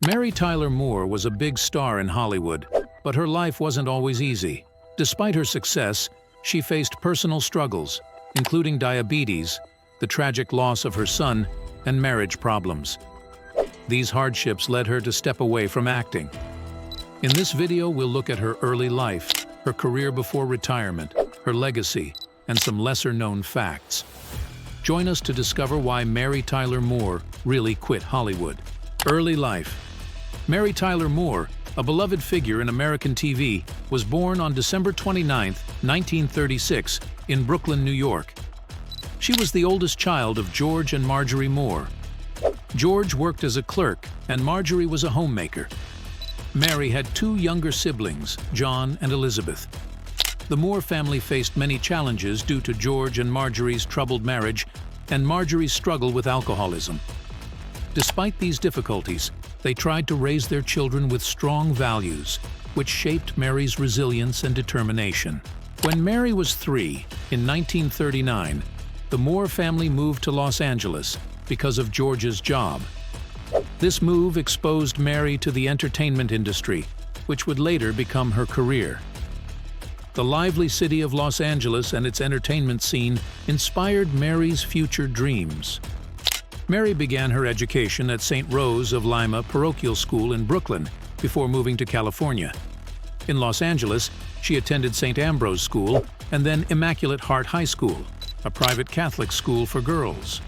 Mary Tyler Moore was a big star in Hollywood, but her life wasn't always easy. Despite her success, she faced personal struggles, including diabetes, the tragic loss of her son, and marriage problems. These hardships led her to step away from acting. In this video, we'll look at her early life, her career before retirement, her legacy, and some lesser-known facts. Join us to discover why Mary Tyler Moore really quit Hollywood. Early life. Mary Tyler Moore, a beloved figure in American TV, was born on December 29, 1936, in Brooklyn, New York. She was the oldest child of George and Marjorie Moore. George worked as a clerk, and Marjorie was a homemaker. Mary had two younger siblings, John and Elizabeth. The Moore family faced many challenges due to George and Marjorie's troubled marriage and Marjorie's struggle with alcoholism. Despite these difficulties, they tried to raise their children with strong values, which shaped Mary's resilience and determination. When Mary was 3, in 1939, the Moore family moved to Los Angeles because of George's job. This move exposed Mary to the entertainment industry, which would later become her career. The lively city of Los Angeles and its entertainment scene inspired Mary's future dreams. Mary began her education at St. Rose of Lima Parochial School in Brooklyn before moving to California. In Los Angeles, she attended St. Ambrose School and then Immaculate Heart High School, a private Catholic school for girls.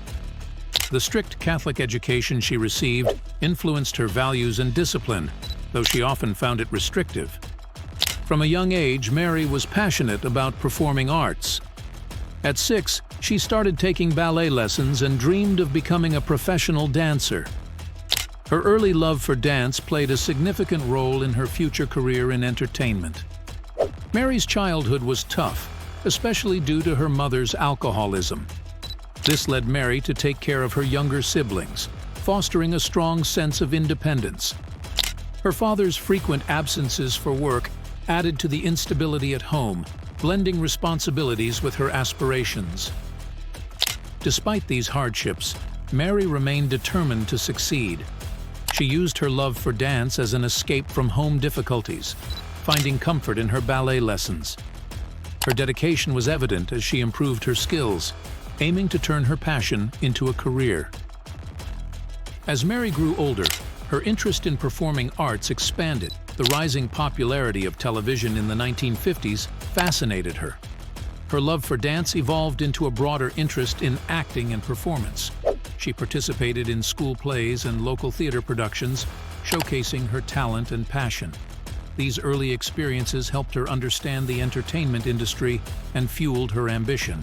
The strict Catholic education she received influenced her values and discipline, though she often found it restrictive. From a young age, Mary was passionate about performing arts. At 6, she started taking ballet lessons and dreamed of becoming a professional dancer. Her early love for dance played a significant role in her future career in entertainment. Mary's childhood was tough, especially due to her mother's alcoholism. This led Mary to take care of her younger siblings, fostering a strong sense of independence. Her father's frequent absences for work added to the instability at home, blending responsibilities with her aspirations. Despite these hardships, Mary remained determined to succeed. She used her love for dance as an escape from home difficulties, finding comfort in her ballet lessons. Her dedication was evident as she improved her skills, aiming to turn her passion into a career. As Mary grew older, her interest in performing arts expanded. The rising popularity of television in the 1950s fascinated her. Her love for dance evolved into a broader interest in acting and performance. She participated in school plays and local theater productions, showcasing her talent and passion. These early experiences helped her understand the entertainment industry and fueled her ambition.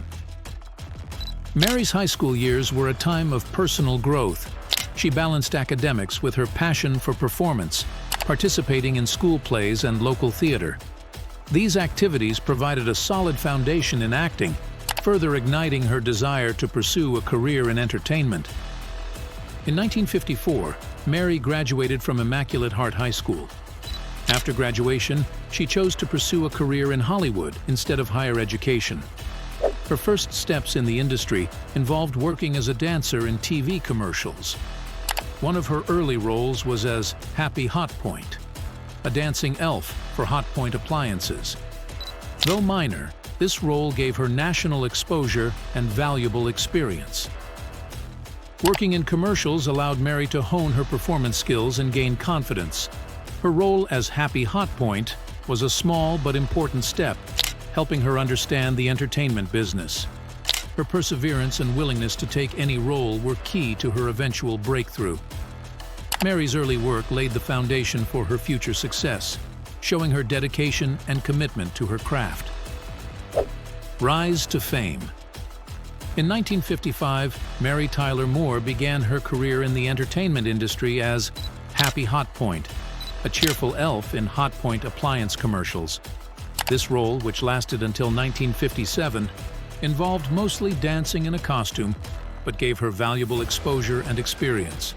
Mary's high school years were a time of personal growth. She balanced academics with her passion for performance, participating in school plays and local theater. These activities provided a solid foundation in acting, further igniting her desire to pursue a career in entertainment. In 1954, Mary graduated from Immaculate Heart High School. After graduation, she chose to pursue a career in Hollywood instead of higher education. Her first steps in the industry involved working as a dancer in TV commercials. One of her early roles was as Happy Hot Point, a dancing elf for Hot Point appliances. Though minor, this role gave her national exposure and valuable experience. Working in commercials allowed Mary to hone her performance skills and gain confidence. Her role as Happy Hot Point was a small but important step, helping her understand the entertainment business. Her perseverance and willingness to take any role were key to her eventual breakthrough. Mary's early work laid the foundation for her future success, showing her dedication and commitment to her craft. Rise to fame. In 1955, Mary Tyler Moore began her career in the entertainment industry as Happy Hot Point, a cheerful elf in Hot Point appliance commercials. This role, which lasted until 1957, involved mostly dancing in a costume, but gave her valuable exposure and experience.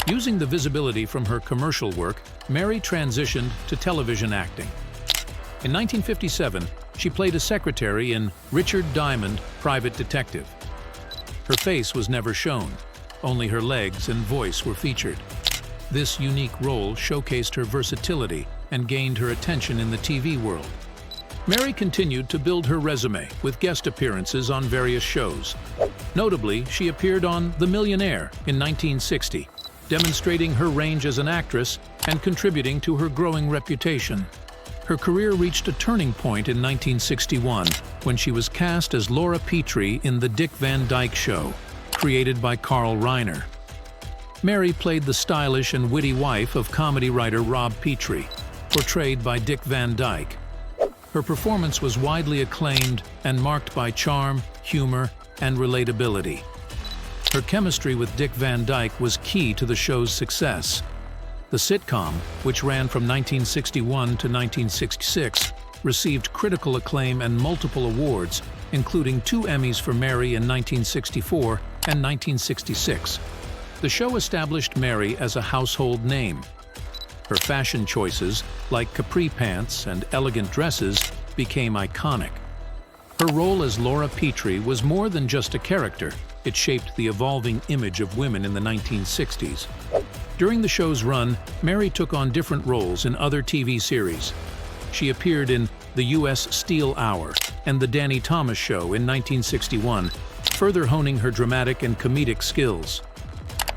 Using the visibility from her commercial work, Mary transitioned to television acting. In 1957, she played a secretary in Richard Diamond, Private Detective. Her face was never shown, only her legs and voice were featured. This unique role showcased her versatility and gained her attention in the TV world. Mary continued to build her resume with guest appearances on various shows. Notably, she appeared on The Millionaire in 1960, demonstrating her range as an actress and contributing to her growing reputation. Her career reached a turning point in 1961 when she was cast as Laura Petri in The Dick Van Dyke Show, created by Carl Reiner. Mary played the stylish and witty wife of comedy writer Rob Petri, portrayed by Dick Van Dyke. Her performance was widely acclaimed and marked by charm, humor, and relatability. Her chemistry with Dick Van Dyke was key to the show's success. The sitcom, which ran from 1961 to 1966, received critical acclaim and multiple awards, including 2 Emmys for Mary in 1964 and 1966. The show established Mary as a household name. Her fashion choices, like capri pants and elegant dresses, became iconic. Her role as Laura Petri was more than just a character. It shaped the evolving image of women in the 1960s. During the show's run, Mary took on different roles in other TV series. She appeared in The U.S. Steel Hour and The Danny Thomas Show in 1961, further honing her dramatic and comedic skills.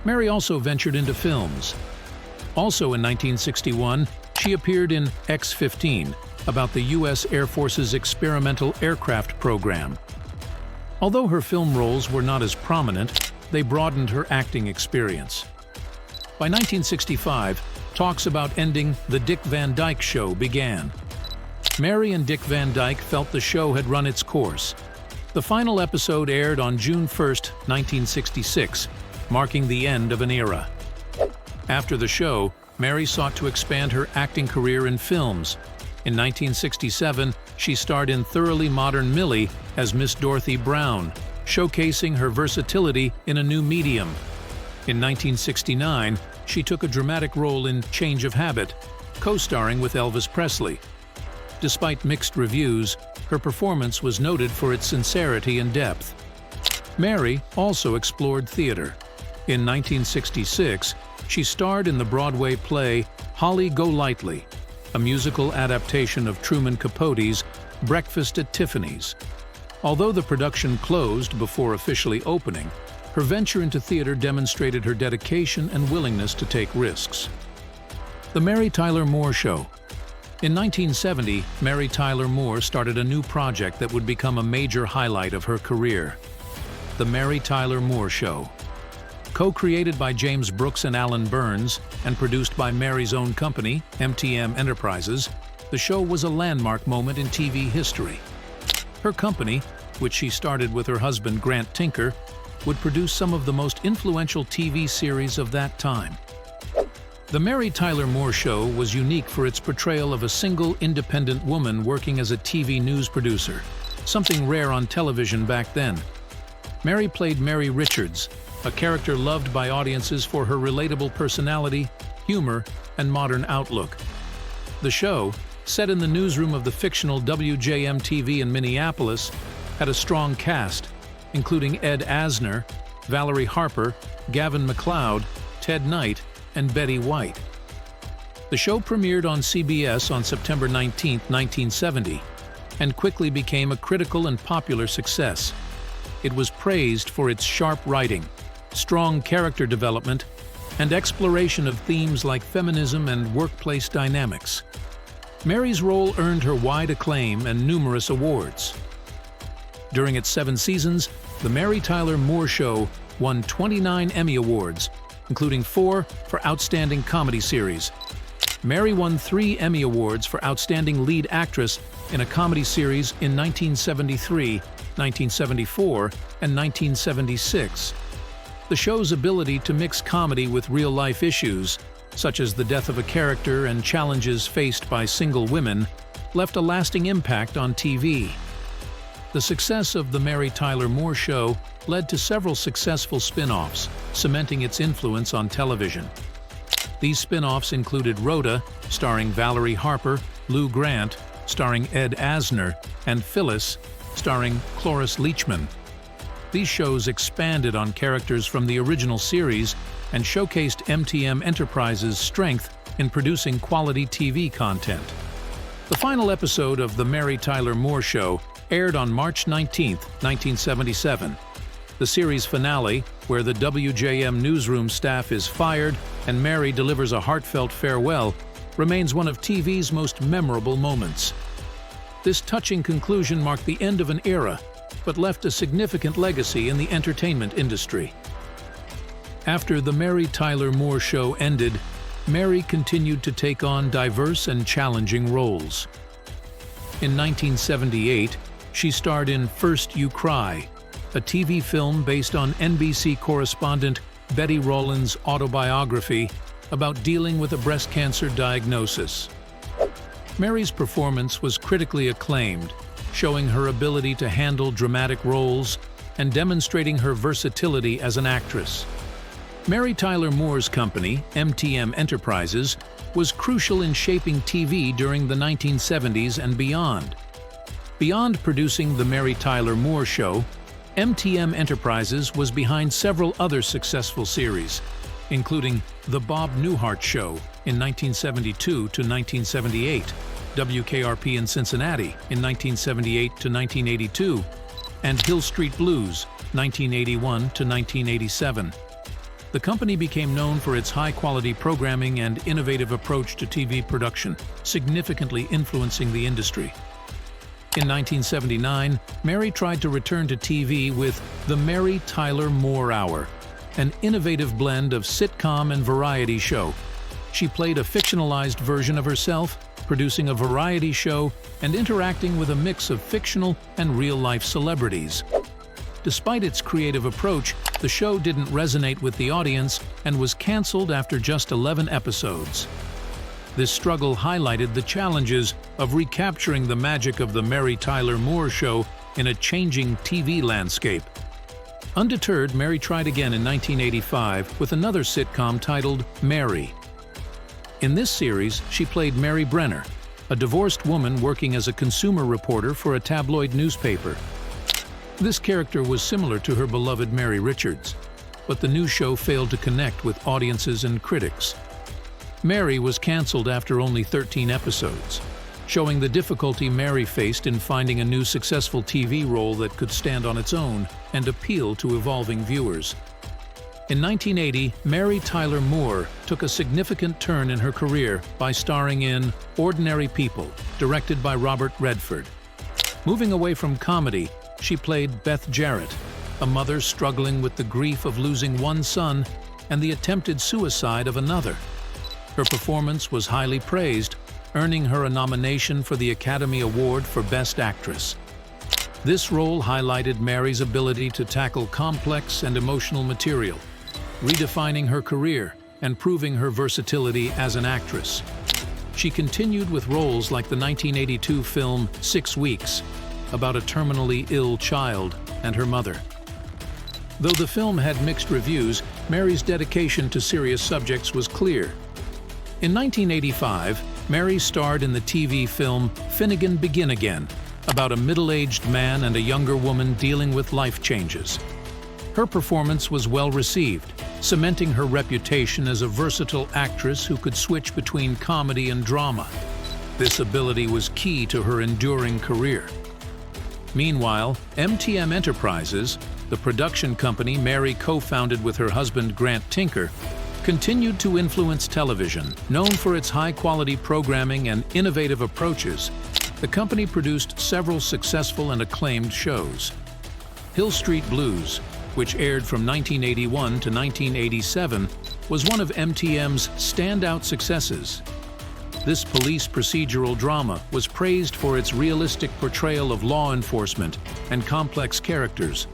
Mary also ventured into films. Also in 1961, she appeared in X-15, about the U.S. Air Force's experimental aircraft program. Although her film roles were not as prominent, they broadened her acting experience. By 1965, talks about ending The Dick Van Dyke Show began. Mary and Dick Van Dyke felt the show had run its course. The final episode aired on June 1, 1966, marking the end of an era. After the show, Mary sought to expand her acting career in films. In 1967, she starred in Thoroughly Modern Millie as Miss Dorothy Brown, showcasing her versatility in a new medium. In 1969, she took a dramatic role in Change of Habit, co-starring with Elvis Presley. Despite mixed reviews, her performance was noted for its sincerity and depth. Mary also explored theater. In 1966, she starred in the Broadway play Holly Golightly, a musical adaptation of Truman Capote's Breakfast at Tiffany's. Although the production closed before officially opening, her venture into theater demonstrated her dedication and willingness to take risks. The Mary Tyler Moore Show. In 1970, Mary Tyler Moore started a new project that would become a major highlight of her career: The Mary Tyler Moore Show. Co-created by James Brooks and Alan Burns and produced by Mary's own company, MTM Enterprises, the show was a landmark moment in TV history. Her company, which she started with her husband Grant Tinker, would produce some of the most influential TV series of that time. The Mary Tyler Moore Show was unique for its portrayal of a single, independent woman working as a TV news producer, something rare on television back then. Mary played Mary Richards, a character loved by audiences for her relatable personality, humor, and modern outlook. The show, set in the newsroom of the fictional WJM-TV in Minneapolis, had a strong cast, including Ed Asner, Valerie Harper, Gavin MacLeod, Ted Knight, and Betty White. The show premiered on CBS on September 19, 1970, and quickly became a critical and popular success. It was praised for its sharp writing, strong character development, and exploration of themes like feminism and workplace dynamics. Mary's role earned her wide acclaim and numerous awards. During its 7 seasons, The Mary Tyler Moore Show won 29 Emmy Awards, including 4 for Outstanding Comedy Series. Mary won 3 Emmy Awards for Outstanding Lead Actress in a Comedy Series in 1973, 1974, and 1976. The show's ability to mix comedy with real-life issues, such as the death of a character and challenges faced by single women, left a lasting impact on TV. The success of The Mary Tyler Moore Show led to several successful spin-offs, cementing its influence on television. These spin-offs included Rhoda, starring Valerie Harper, Lou Grant, starring Ed Asner, and Phyllis, starring Cloris Leachman. These shows expanded on characters from the original series and showcased MTM Enterprises' strength in producing quality TV content. The final episode of The Mary Tyler Moore Show aired on March 19, 1977. The series finale, where the WJM newsroom staff is fired and Mary delivers a heartfelt farewell, remains one of TV's most memorable moments. This touching conclusion marked the end of an era, but left a significant legacy in the entertainment industry. After The Mary Tyler Moore Show ended, Mary continued to take on diverse and challenging roles. In 1978, she starred in First You Cry, a TV film based on NBC correspondent Betty Rowland's autobiography about dealing with a breast cancer diagnosis. Mary's performance was critically acclaimed, showing her ability to handle dramatic roles and demonstrating her versatility as an actress. Mary Tyler Moore's company, MTM Enterprises, was crucial in shaping TV during the 1970s and beyond. Beyond producing The Mary Tyler Moore Show, MTM Enterprises was behind several other successful series, including The Bob Newhart Show in 1972 to 1978, WKRP in Cincinnati in 1978 to 1982, and Hill Street Blues, 1981 to 1987. The company became known for its high-quality programming and innovative approach to TV production, significantly influencing the industry. In 1979, Mary tried to return to TV with The Mary Tyler Moore Hour, an innovative blend of sitcom and variety show. She played a fictionalized version of herself, producing a variety show and interacting with a mix of fictional and real-life celebrities. Despite its creative approach, the show didn't resonate with the audience and was canceled after just 11 episodes. This struggle highlighted the challenges of recapturing the magic of The Mary Tyler Moore Show in a changing TV landscape. Undeterred, Mary tried again in 1985 with another sitcom titled Mary. In this series, she played Mary Brenner, a divorced woman working as a consumer reporter for a tabloid newspaper. This character was similar to her beloved Mary Richards, but the new show failed to connect with audiences and critics. Mary was canceled after only 13 episodes, showing the difficulty Mary faced in finding a new successful TV role that could stand on its own and appeal to evolving viewers. In 1980, Mary Tyler Moore took a significant turn in her career by starring in Ordinary People, directed by Robert Redford. Moving away from comedy, she played Beth Jarrett, a mother struggling with the grief of losing one son and the attempted suicide of another. Her performance was highly praised, earning her a nomination for the Academy Award for Best Actress. This role highlighted Mary's ability to tackle complex and emotional material, redefining her career and proving her versatility as an actress. She continued with roles like the 1982 film 6 Weeks, about a terminally ill child and her mother. Though the film had mixed reviews, Mary's dedication to serious subjects was clear. In 1985, Mary starred in the TV film Finegan Begin Again, about a middle-aged man and a younger woman dealing with life changes. Her performance was well received, cementing her reputation as a versatile actress who could switch between comedy and drama. This ability was key to her enduring career. Meanwhile, MTM Enterprises, the production company Mary co-founded with her husband Grant Tinker, continued to influence television. Known for its high-quality programming and innovative approaches, the company produced several successful and acclaimed shows. Hill Street Blues, which aired from 1981 to 1987, was one of MTM's standout successes. This police procedural drama was praised for its realistic portrayal of law enforcement and complex characters,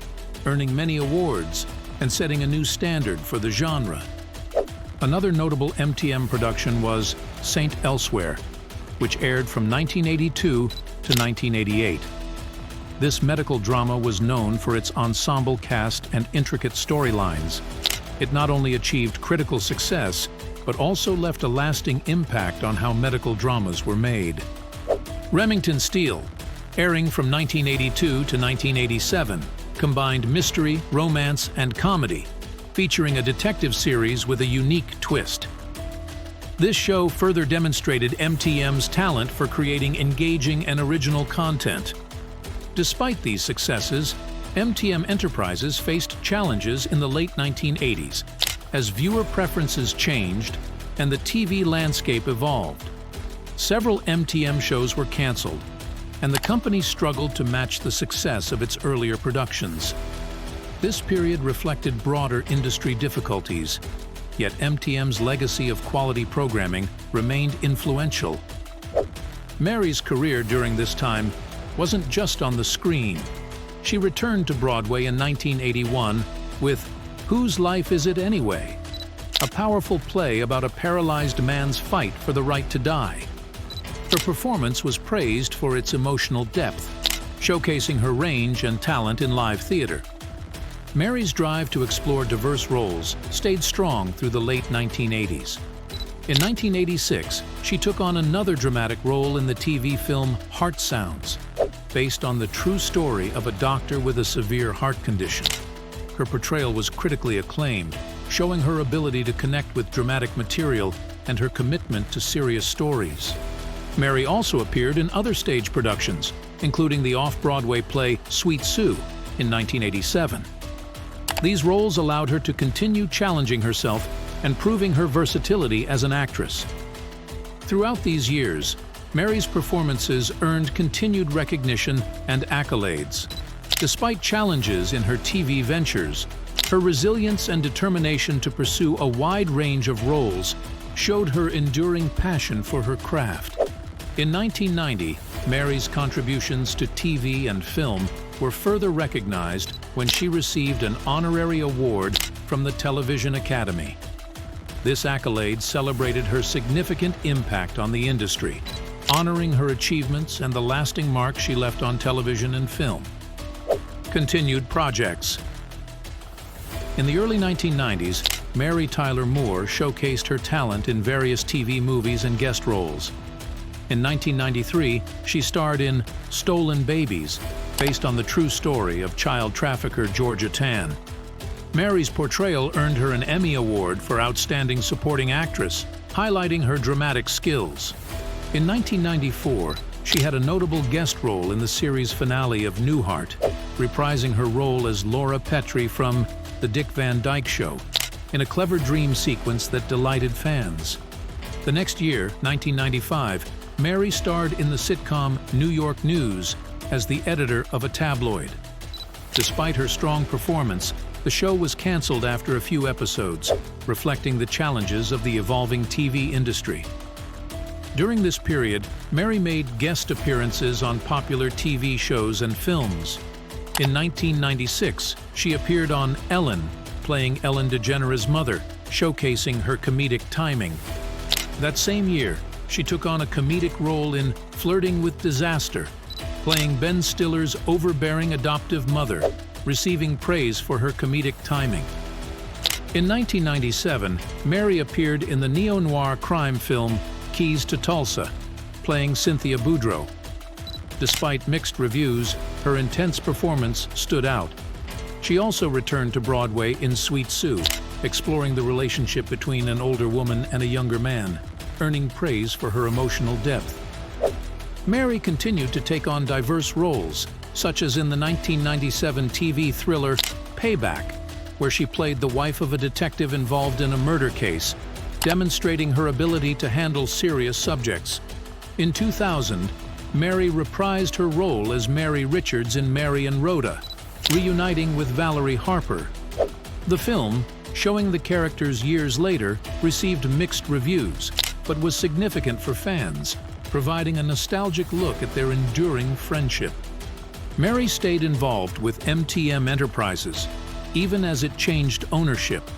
earning many awards and setting a new standard for the genre. Another notable MTM production was Saint Elsewhere, which aired from 1982 to 1988. This medical drama was known for its ensemble cast and intricate storylines. It not only achieved critical success, but also left a lasting impact on how medical dramas were made. Remington Steele, airing from 1982 to 1987, combined mystery, romance, and comedy, featuring a detective series with a unique twist. This show further demonstrated MTM's talent for creating engaging and original content. Despite these successes, MTM Enterprises faced challenges in the late 1980s as viewer preferences changed and the TV landscape evolved. Several MTM shows were canceled, and the company struggled to match the success of its earlier productions. This period reflected broader industry difficulties, yet MTM's legacy of quality programming remained influential. Mary's career during this time wasn't just on the screen. She returned to Broadway in 1981 with Whose Life Is It Anyway?, a powerful play about a paralyzed man's fight for the right to die. Her performance was praised for its emotional depth, showcasing her range and talent in live theater. Mary's drive to explore diverse roles stayed strong through the late 1980s. In 1986, she took on another dramatic role in the TV film Heart Sounds, based on the true story of a doctor with a severe heart condition. Her portrayal was critically acclaimed, showing her ability to connect with dramatic material and her commitment to serious stories. Mary also appeared in other stage productions, including the off-Broadway play Sweet Sue in 1987. These roles allowed her to continue challenging herself and proving her versatility as an actress. Throughout these years, Mary's performances earned continued recognition and accolades. Despite challenges in her TV ventures, her resilience and determination to pursue a wide range of roles showed her enduring passion for her craft. In 1990, Mary's contributions to TV and film were further recognized when she received an honorary award from the Television Academy. This accolade celebrated her significant impact on the industry, honoring her achievements and the lasting mark she left on television and film. Continued projects. In the early 1990s, Mary Tyler Moore showcased her talent in various TV movies and guest roles. In 1993, she starred in Stolen Babies, based on the true story of child trafficker Georgia Tann. Mary's portrayal earned her an Emmy Award for Outstanding Supporting Actress, highlighting her dramatic skills. In 1994, she had a notable guest role in the series finale of Newhart, reprising her role as Laura Petri from The Dick Van Dyke Show, in a clever dream sequence that delighted fans. The next year, 1995, Mary starred in the sitcom New York News as the editor of a tabloid. Despite her strong performance, the show was canceled after a few episodes, reflecting the challenges of the evolving TV industry. During this period, Mary made guest appearances on popular TV shows and films. In 1996, she appeared on Ellen, playing Ellen DeGeneres' mother, showcasing her comedic timing. That same year, she took on a comedic role in Flirting with Disaster, playing Ben Stiller's overbearing adoptive mother, receiving praise for her comedic timing. In 1997, Mary appeared in the neo-noir crime film Keys to Tulsa, playing Cynthia Boudreaux. Despite mixed reviews, her intense performance stood out. She also returned to Broadway in Sweet Sue, exploring the relationship between an older woman and a younger man, earning praise for her emotional depth. Mary continued to take on diverse roles, such as in the 1997 TV thriller Payback, where she played the wife of a detective involved in a murder case, demonstrating her ability to handle serious subjects. In 2000, Mary reprised her role as Mary Richards in Mary and Rhoda, reuniting with Valerie Harper. The film, showing the characters years later, received mixed reviews, but was significant for fans, providing a nostalgic look at their enduring friendship. Mary stayed involved with MTM Enterprises, even as it changed ownership.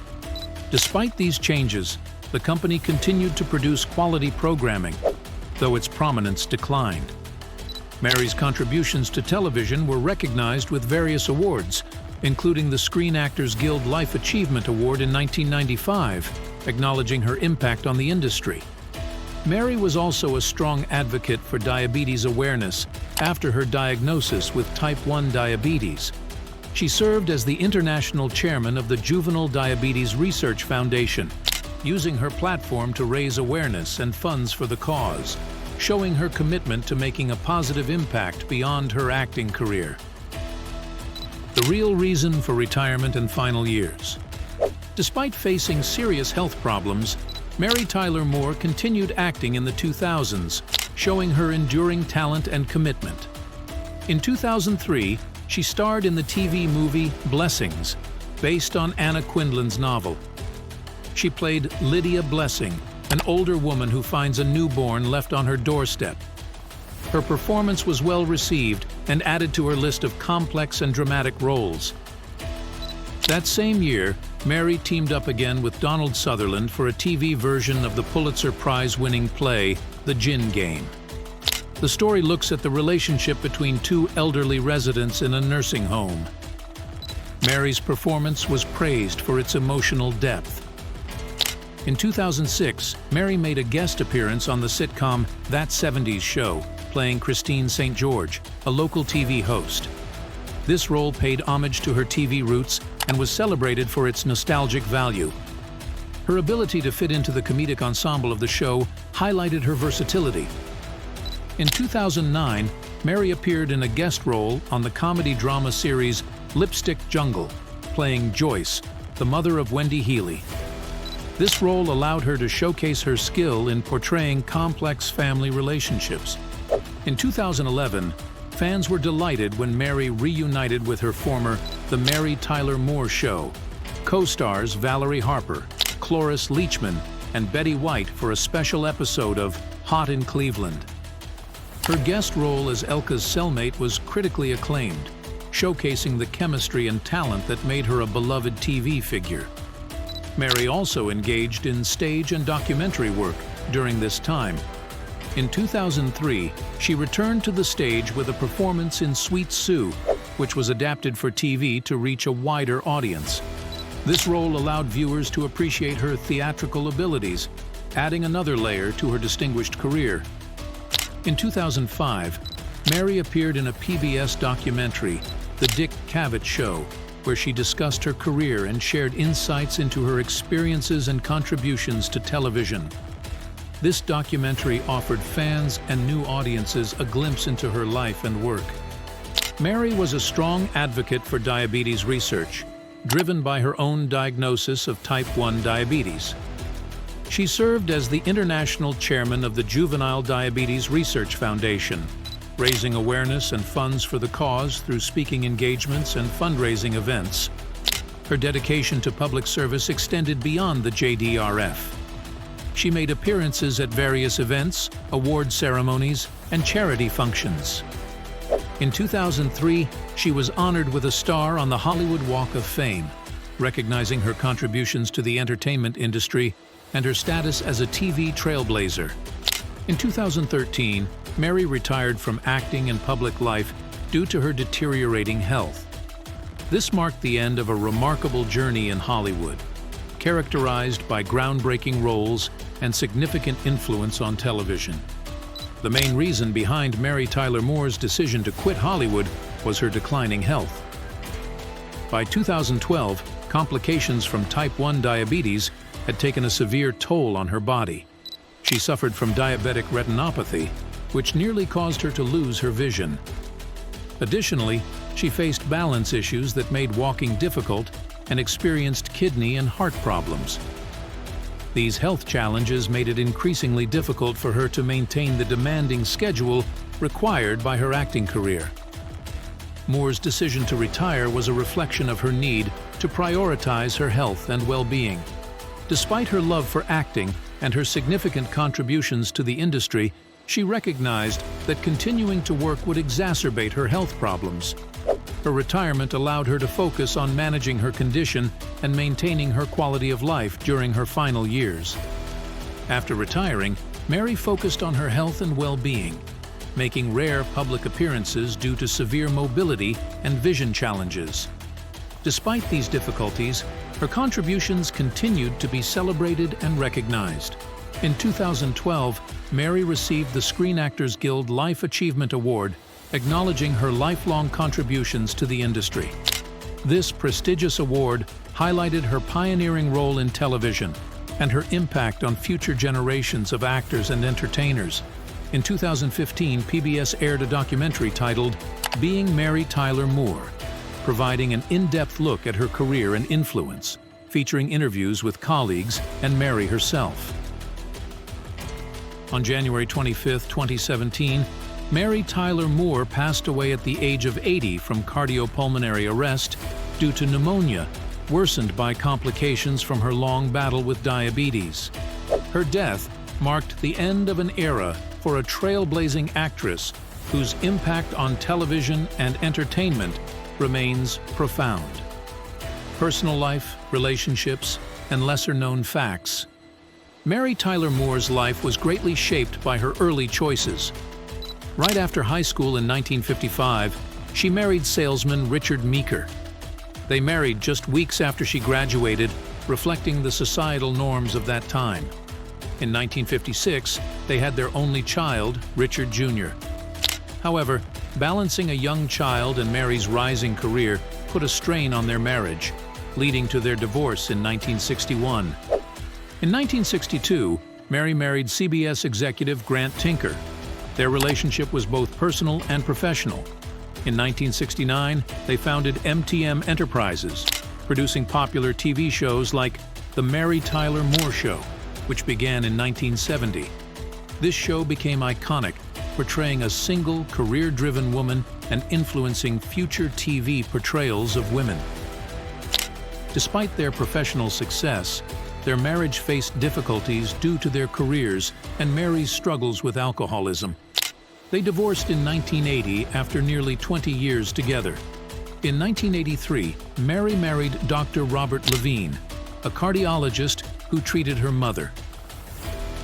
Despite these changes, the company continued to produce quality programming, though its prominence declined. Mary's contributions to television were recognized with various awards, including the Screen Actors Guild Life Achievement Award in 1995, acknowledging her impact on the industry. Mary was also a strong advocate for diabetes awareness after her diagnosis with type 1 diabetes. She served as the international chairman of the Juvenile Diabetes Research Foundation, using her platform to raise awareness and funds for the cause, showing her commitment to making a positive impact beyond her acting career. The real reason for retirement and final years. Despite facing serious health problems, Mary Tyler Moore continued acting in the 2000s, showing her enduring talent and commitment. In 2003, she starred in the TV movie Blessings, based on Anna Quindlen's novel. She played Lydia Blessing, an older woman who finds a newborn left on her doorstep. Her performance was well received and added to her list of complex and dramatic roles. That same year, Mary teamed up again with Donald Sutherland for a TV version of the Pulitzer Prize-winning play, The Gin Game. The story looks at the relationship between two elderly residents in a nursing home. Mary's performance was praised for its emotional depth. In 2006, Mary made a guest appearance on the sitcom That 70s Show, playing Christine St. George, a local TV host. This role paid homage to her TV roots and was celebrated for its nostalgic value. Her ability to fit into the comedic ensemble of the show highlighted her versatility. In 2009, Mary appeared in a guest role on the comedy-drama series Lipstick Jungle, playing Joyce, the mother of Wendy Healy. This role allowed her to showcase her skill in portraying complex family relationships. In 2011, fans were delighted when Mary reunited with her former The Mary Tyler Moore Show, co-stars Valerie Harper, Cloris Leachman, and Betty White for a special episode of Hot in Cleveland. Her guest role as Elka's cellmate was critically acclaimed, showcasing the chemistry and talent that made her a beloved TV figure. Mary also engaged in stage and documentary work during this time. In 2003, she returned to the stage with a performance in Sweet Sue, which was adapted for TV to reach a wider audience. This role allowed viewers to appreciate her theatrical abilities, adding another layer to her distinguished career. In 2005, Mary appeared in a PBS documentary, The Dick Cavett Show, where she discussed her career and shared insights into her experiences and contributions to television. This documentary offered fans and new audiences a glimpse into her life and work. Mary was a strong advocate for diabetes research, driven by her own diagnosis of type 1 diabetes. She served as the international chairman of the Juvenile Diabetes Research Foundation, raising awareness and funds for the cause through speaking engagements and fundraising events. Her dedication to public service extended beyond the JDRF. She made appearances at various events, award ceremonies, and charity functions. In 2003, she was honored with a star on the Hollywood Walk of Fame, recognizing her contributions to the entertainment industry and her status as a TV trailblazer. In 2013, Mary retired from acting and public life due to her deteriorating health. This marked the end of a remarkable journey in Hollywood, characterized by groundbreaking roles and significant influence on television. The main reason behind Mary Tyler Moore's decision to quit Hollywood was her declining health. By 2012, complications from type 1 diabetes had taken a severe toll on her body. She suffered from diabetic retinopathy, which nearly caused her to lose her vision. Additionally, she faced balance issues that made walking difficult and experienced kidney and heart problems. These health challenges made it increasingly difficult for her to maintain the demanding schedule required by her acting career. Moore's decision to retire was a reflection of her need to prioritize her health and well-being. Despite her love for acting and her significant contributions to the industry, she recognized that continuing to work would exacerbate her health problems. Her retirement allowed her to focus on managing her condition and maintaining her quality of life during her final years. After retiring, Mary focused on her health and well-being, making rare public appearances due to severe mobility and vision challenges. Despite these difficulties, her contributions continued to be celebrated and recognized. In 2012, Mary received the Screen Actors Guild Life Achievement Award, acknowledging her lifelong contributions to the industry. This prestigious award highlighted her pioneering role in television and her impact on future generations of actors and entertainers. In 2015, PBS aired a documentary titled Being Mary Tyler Moore, providing an in-depth look at her career and influence, featuring interviews with colleagues and Mary herself. On January 25, 2017, Mary Tyler Moore passed away at the age of 80 from cardiopulmonary arrest due to pneumonia, worsened by complications from her long battle with diabetes. Her death marked the end of an era for a trailblazing actress whose impact on television and entertainment remains profound. Personal life, relationships, and lesser-known facts. Mary Tyler Moore's life was greatly shaped by her early choices. Right after high school in 1955, she married salesman Richard Meeker. They married just weeks after she graduated, reflecting the societal norms of that time. In 1956, they had their only child, Richard Jr. However, balancing a young child and Mary's rising career put a strain on their marriage, leading to their divorce in 1961. In 1962, Mary married CBS executive Grant Tinker. Their relationship was both personal and professional. In 1969, they founded MTM Enterprises, producing popular TV shows like The Mary Tyler Moore Show, which began in 1970. This show became iconic, portraying a single, career-driven woman and influencing future TV portrayals of women. Despite their professional success, their marriage faced difficulties due to their careers and Mary's struggles with alcoholism. They divorced in 1980 after nearly 20 years together. In 1983, Mary married Dr. Robert LaVine, a cardiologist who treated her mother.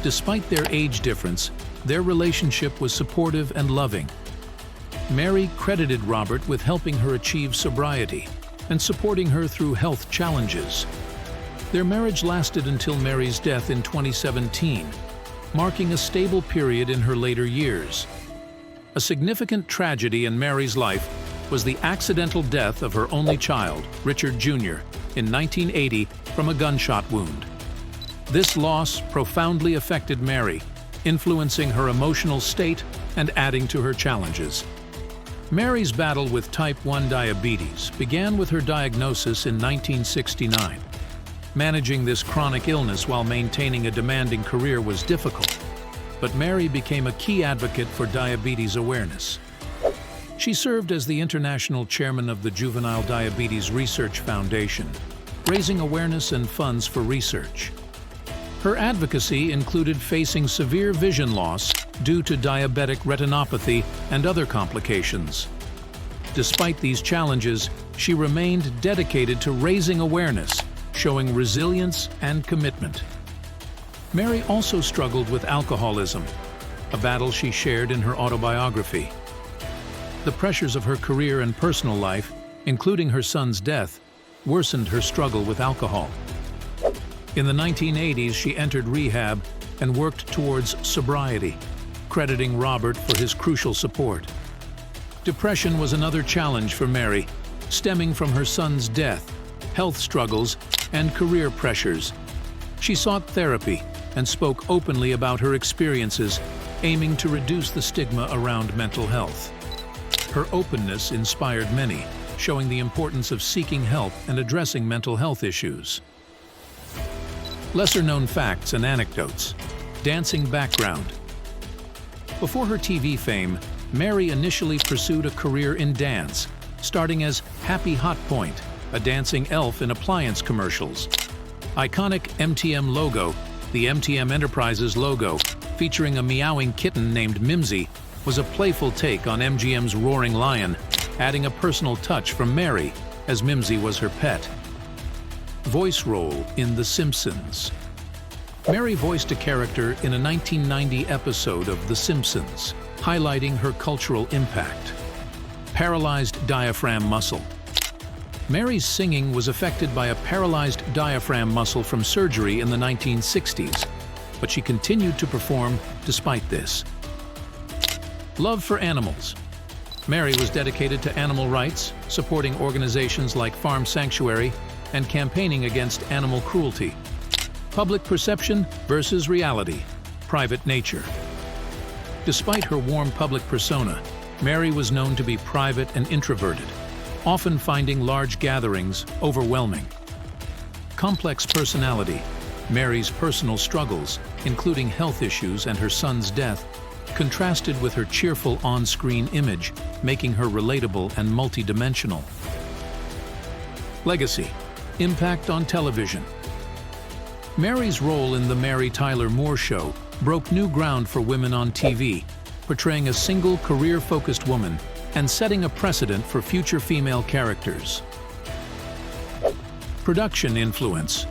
Despite their age difference, their relationship was supportive and loving. Mary credited Robert with helping her achieve sobriety and supporting her through health challenges. Their marriage lasted until Mary's death in 2017, marking a stable period in her later years. A significant tragedy in Mary's life was the accidental death of her only child, Richard Jr., in 1980 from a gunshot wound. This loss profoundly affected Mary, influencing her emotional state and adding to her challenges. Mary's battle with type 1 diabetes began with her diagnosis in 1969. Managing this chronic illness while maintaining a demanding career was difficult, but Mary became a key advocate for diabetes awareness. She served as the international chairman of the Juvenile Diabetes Research Foundation, raising awareness and funds for research. Her advocacy included facing severe vision loss due to diabetic retinopathy and other complications. Despite these challenges, she remained dedicated to raising awareness, showing resilience and commitment. Mary also struggled with alcoholism, a battle she shared in her autobiography. The pressures of her career and personal life, including her son's death, worsened her struggle with alcohol. In the 1980s, she entered rehab and worked towards sobriety, crediting Robert for his crucial support. Depression was another challenge for Mary, stemming from her son's death, health struggles, and career pressures. She sought therapy and spoke openly about her experiences, aiming to reduce the stigma around mental health. Her openness inspired many, showing the importance of seeking help and addressing mental health issues. Lesser-known facts and anecdotes. Dancing background. Before her TV fame, Mary initially pursued a career in dance, starting as Happy Hot Point, a dancing elf in appliance commercials. Iconic MTM logo, the MTM Enterprises logo, featuring a meowing kitten named Mimsy, was a playful take on MGM's Roaring Lion, adding a personal touch from Mary, as Mimsy was her pet. Voice role in The Simpsons. Mary voiced a character in a 1990 episode of The Simpsons, highlighting her cultural impact. Paralyzed diaphragm muscle. Mary's singing was affected by a paralyzed diaphragm muscle from surgery in the 1960s. but she continued to perform despite this. Love for animals. Mary was dedicated to animal rights, supporting organizations like Farm Sanctuary and campaigning against animal cruelty. Public perception versus reality, private nature. Despite her warm public persona, Mary was known to be private and introverted, often finding large gatherings overwhelming. Complex personality. Mary's personal struggles, including health issues and her son's death, contrasted with her cheerful on-screen image, making her relatable and multidimensional. Legacy. Impact on television. Mary's role in The Mary Tyler Moore Show broke new ground for women on TV, portraying a single career-focused woman and setting a precedent for future female characters. Production influence.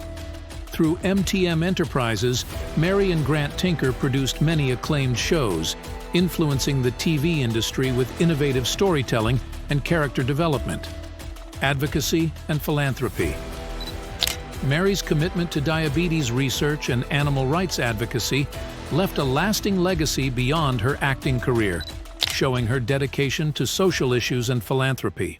Through MTM Enterprises, Mary and Grant Tinker produced many acclaimed shows, influencing the TV industry with innovative storytelling and character development. Advocacy and philanthropy. Mary's commitment to diabetes research and animal rights advocacy left a lasting legacy beyond her acting career, showing her dedication to social issues and philanthropy.